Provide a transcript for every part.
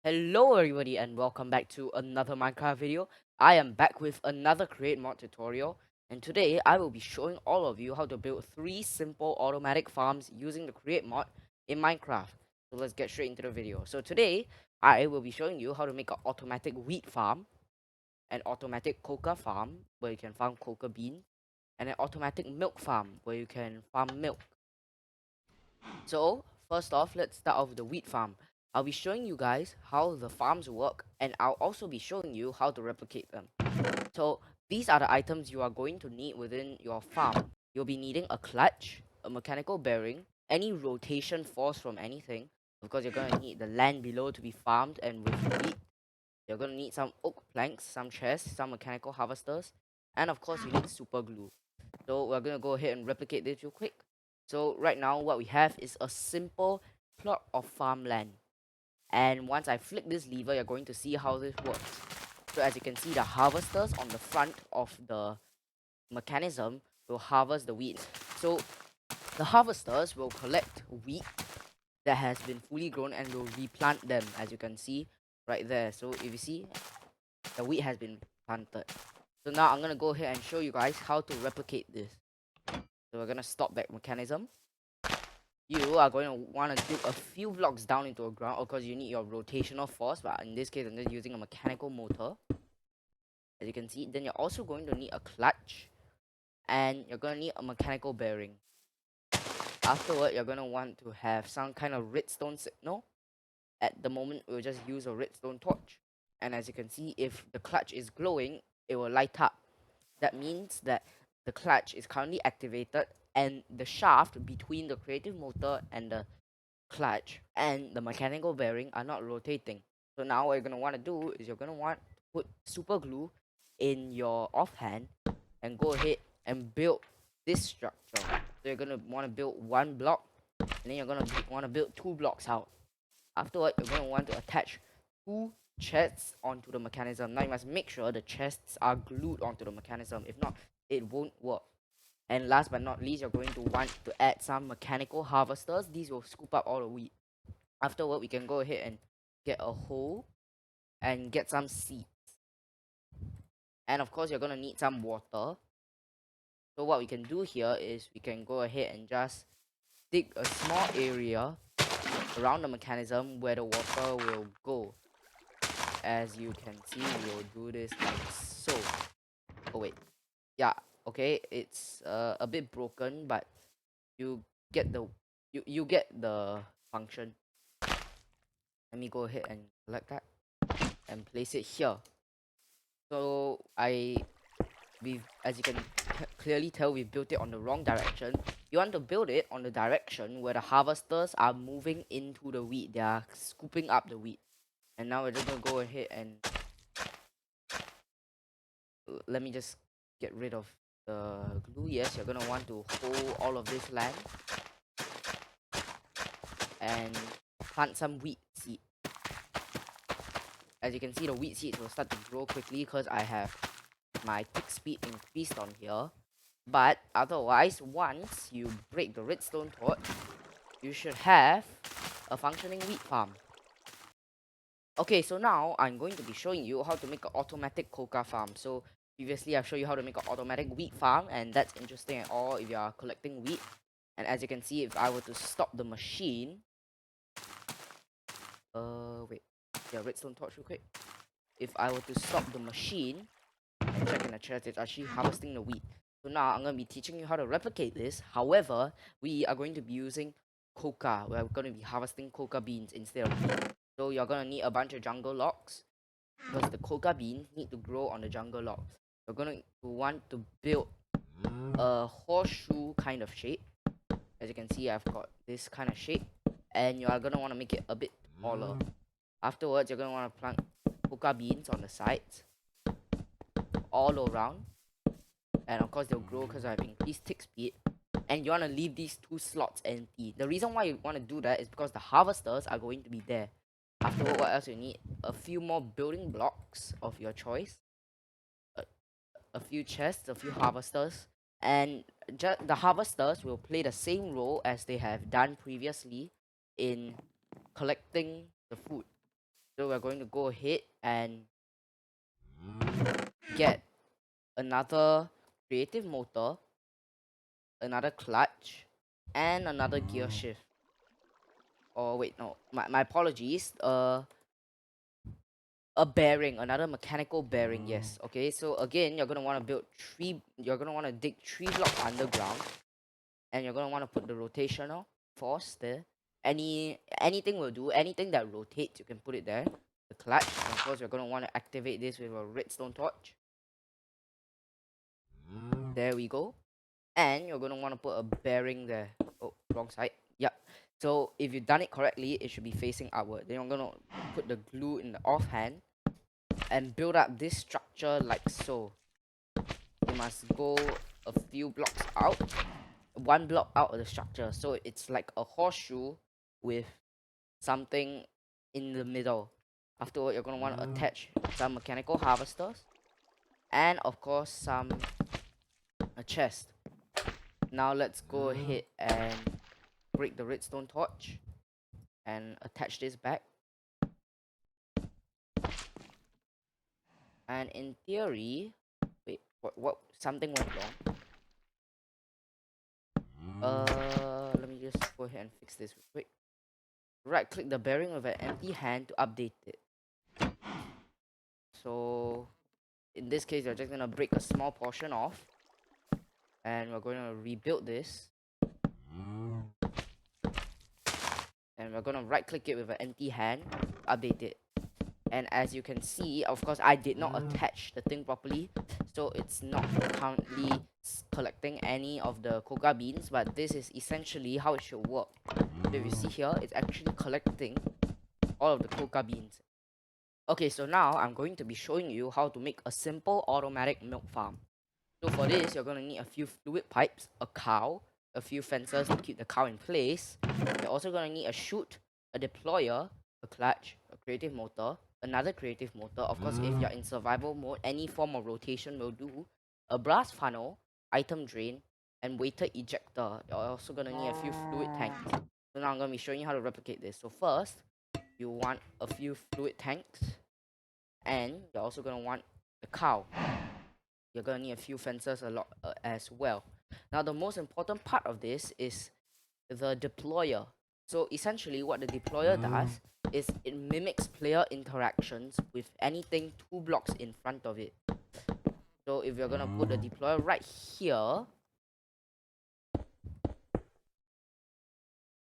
Hello everybody and welcome back to another Minecraft video. I am back with another create mod tutorial, and today I will be showing all of you how to build 3 simple automatic farms using the create mod in Minecraft. So let's get straight into the video. So today I will be showing you how to make an automatic wheat farm, an automatic coca farm where you can farm coca beans, and an automatic milk farm where you can farm milk. So, first off, let's start off with the wheat farm. I'll be showing you guys how the farms work, and I'll also be showing you how to replicate them. So, these are the items you are going to need within your farm. You'll be needing a clutch, a mechanical bearing, any rotation force from anything, because you're going to need the land below to be farmed, and with wheat, you're going to need some oak planks, some chests, some mechanical harvesters, and of course, you need super glue. So we're gonna go ahead and replicate this real quick. So right now what we have is a simple plot of farmland. And once I flick this lever, you're going to see how this works. So as you can see, the harvesters on the front of the mechanism will harvest the wheat. So the harvesters will collect wheat that has been fully grown and will replant them, as you can see right there. So if you see, the wheat has been planted. So now I'm gonna go ahead and show you guys how to replicate this. So we're gonna stop that mechanism. You are going to want to dig a few blocks down into the ground because you need your rotational force, but in this case I'm just using a mechanical motor. As you can see, then you're also going to need a clutch and you're going to need a mechanical bearing. Afterward, you're going to want to have some kind of redstone signal. At the moment, we'll just use a redstone torch. And as you can see, if the clutch is glowing, it will light up. That means that the clutch is currently activated and the shaft between the creative motor and the clutch and the mechanical bearing are not rotating. So now what you're going to want to do is you're going to want to put super glue in your offhand and go ahead and build this structure. So you're going to want to build one block and then you're going to want to build 2 blocks out. Afterward, you're going to want to attach 2 chests onto the mechanism. Now you must make sure the chests are glued onto the mechanism. If not, it won't work. And last but not least, you're going to want to add some mechanical harvesters. These will scoop up all the wheat. Afterward, we can go ahead and get a hole and get some seeds. And of course, you're going to need some water. So what we can do here is we can go ahead and just dig a small area around the mechanism where the water will go. As you can see, we'll do this like so. Oh wait, yeah, okay, it's a bit broken, but you get the you get the function. Let me go ahead and select that and place it here. So we've, as you can clearly tell, we've built it on the wrong direction. You want to build it on the direction where the harvesters are moving into the wheat. They are scooping up the wheat. And now we're just gonna go ahead and let me just get rid of the glue. Yes, you're gonna want to hold all of this land and plant some wheat seed. As you can see, the wheat seeds will start to grow quickly because I have my tick speed increased on here. But otherwise, once you break the redstone torch, you should have a functioning wheat farm. Okay, so now I'm going to be showing you how to make an automatic coca farm. So previously I've showed you how to make an automatic wheat farm, and that's interesting at all if you are collecting wheat. And as you can see, if I were to stop the machine, wait, yeah, redstone torch real quick. If I were to stop the machine and check in the chest, it's actually harvesting the wheat. So now I'm going to be teaching you how to replicate this. However, we are going to be using coca. We're going to be harvesting coca beans instead of wheat. So you're going to need a bunch of jungle logs because the coca beans need to grow on the jungle logs. You're going to want to build a horseshoe kind of shape. As you can see, I've got this kind of shape, and you are going to want to make it a bit taller. Afterwards, you're going to want to plant coca beans on the sides all around, and of course they'll grow because I've increased tick speed. And you want to leave these 2 slots empty. The reason why you want to do that is because the harvesters are going to be there. Afterward, what else you need? A few more building blocks of your choice, a few chests, a few harvesters, and the harvesters will play the same role as they have done previously in collecting the food. So we're going to go ahead and get another creative motor, another clutch, and another gear shift. Oh wait, no, my apologies. A bearing, another mechanical bearing. Yes. Okay. So again, you're gonna want to build three. You're gonna want to dig 3 blocks underground, and you're gonna want to put the rotational force there. Anything will do. Anything that rotates, you can put it there. The clutch. And of course, you're gonna want to activate this with a redstone torch. There we go. And you're gonna want to put a bearing there. Oh, wrong side. Yep. So if you've done it correctly, it should be facing outward. Then you're gonna put the glue in the offhand and build up this structure like so. You must go a few blocks out, 1 block out of the structure. So it's like a horseshoe with something in the middle. Afterward, you're gonna want to attach some mechanical harvesters and of course a chest. Now let's go ahead and break the redstone torch and attach this back. And in theory, wait, what something went wrong. Let me just go ahead and fix this real quick. Right click the bearing with an empty hand to update it. So in this case, you're just gonna break a small portion off, and we're going to rebuild this. And we're gonna right click it with an empty hand, update it. And as you can see, of course, I did not attach the thing properly, so it's not currently collecting any of the coca beans, but this is essentially how it should work. So if you see here, it's actually collecting all of the coca beans. Okay, so now I'm going to be showing you how to make a simple automatic milk farm. So for this, you're going to need a few fluid pipes, a cow, a few fences to keep the cow in place. You're also going to need a chute, a deployer, a clutch, a creative motor, another creative motor. Of course, if you're in survival mode, any form of rotation will do. A brass funnel, item drain, and waiter ejector. You're also going to need a few fluid tanks. So now I'm going to be showing you how to replicate this. So first, you want a few fluid tanks, and you're also going to want a cow. You're gonna need a few fences a lot as well. Now the most important part of this is the deployer. So essentially what the deployer does is it mimics player interactions with anything 2 blocks in front of it. So if you're gonna put the deployer right here,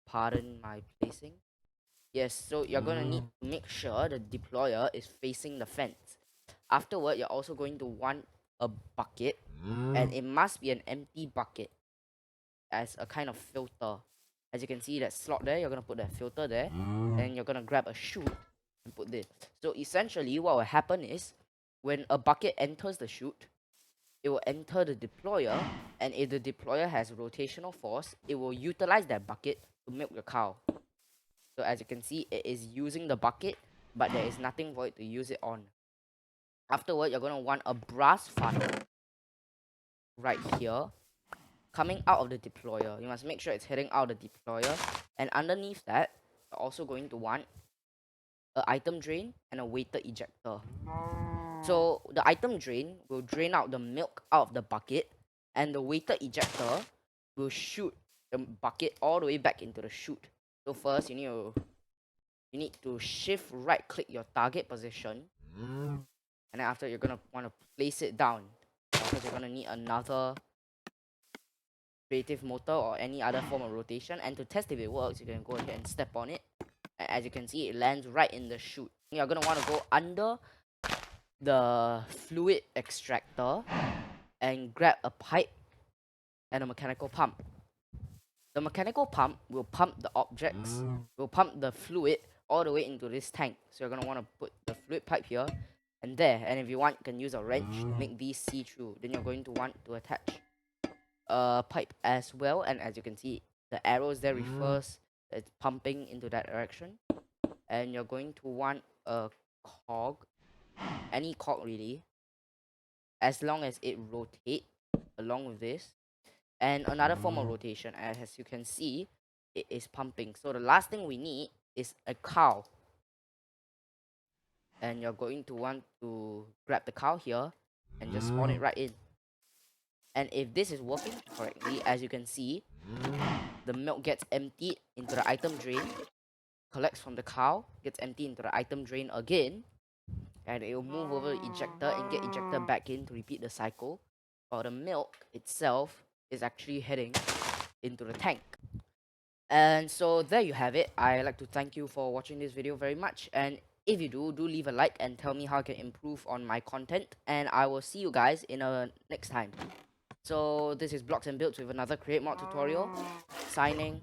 pardon my placing. Yes, so you're gonna need to make sure the deployer is facing the fence. Afterward, you're also going to want a bucket, and it must be an empty bucket as a kind of filter. As you can see that slot there, you're gonna put that filter there, and you're gonna grab a chute and put this. So essentially what will happen is when a bucket enters the chute, it will enter the deployer, and if the deployer has rotational force, it will utilize that bucket to milk the cow. So as you can see, it is using the bucket, but there is nothing for it to use it on. Afterward, you're gonna want a brass funnel right here coming out of the deployer. You must make sure it's heading out of the deployer, and underneath that you're also going to want an item drain and a waiter ejector. So the item drain will drain out the milk out of the bucket, and the waiter ejector will shoot the bucket all the way back into the chute. So first you need to shift right click your target position, and then after you're gonna want to place it down, because you're gonna need another creative motor or any other form of rotation, and to test if it works, you can go ahead and step on it, and as you can see, it lands right in the chute. You're gonna want to go under the fluid extractor and grab a pipe and a mechanical pump. The mechanical pump will pump the objects, will pump the fluid all the way into this tank. So you're gonna want to put the fluid pipe here and there, and if you want, you can use a wrench to make these see through. Then you're going to want to attach pipe as well, and as you can see, the arrows there refers it's pumping into that direction. And you're going to want a cog, any cog really, as long as it rotates along with this, and another form of rotation. As you can see, it is pumping. So the last thing we need is a cow. and you're going to want to grab the cow here and just spawn it right in. And if this is working correctly, as you can see, the milk gets emptied into the item drain, collects from the cow, gets emptied into the item drain again, and it will move over the ejector and get ejected back in to repeat the cycle, while the milk itself is actually heading into the tank. And so there you have it. I'd like to thank you for watching this video very much, and if you do leave a like and tell me how I can improve on my content, and I will see you guys in a next time. So this is Blocks and Builds with another Create Mod tutorial, signing